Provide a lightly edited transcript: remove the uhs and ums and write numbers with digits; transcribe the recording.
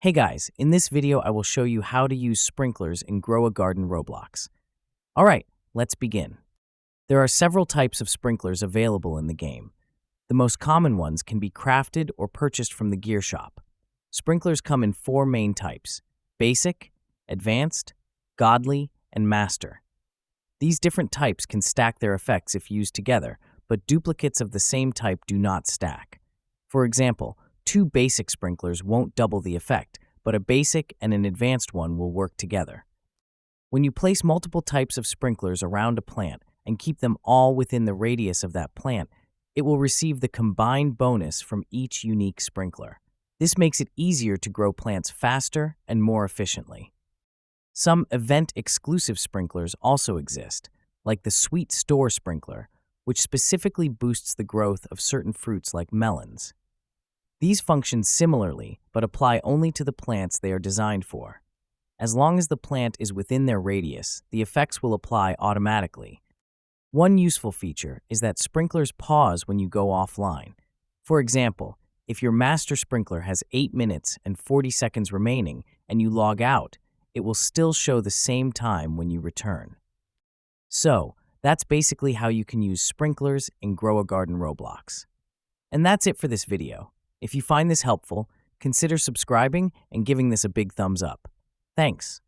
Hey guys, in this video I will show you how to use sprinklers in Grow a Garden Roblox. Alright, let's begin. There are several types of sprinklers available in the game. The most common ones can be crafted or purchased from the gear shop. Sprinklers come in four main types: basic, advanced, godly, and master. These different types can stack their effects if used together, but duplicates of the same type do not stack. For example, two basic sprinklers won't double the effect, but a basic and an advanced one will work together. When you place multiple types of sprinklers around a plant and keep them all within the radius of that plant, it will receive the combined bonus from each unique sprinkler. This makes it easier to grow plants faster and more efficiently. Some event-exclusive sprinklers also exist, like the Sweet Store sprinkler, which specifically boosts the growth of certain fruits like melons. These function similarly, but apply only to the plants they are designed for. As long as the plant is within their radius, the effects will apply automatically. One useful feature is that sprinklers pause when you go offline. For example, if your master sprinkler has 8 minutes and 40 seconds remaining and you log out, it will still show the same time when you return. So, that's basically how you can use sprinklers in Grow a Garden Roblox. And that's it for this video. If you find this helpful, consider subscribing and giving this a big thumbs up. Thanks.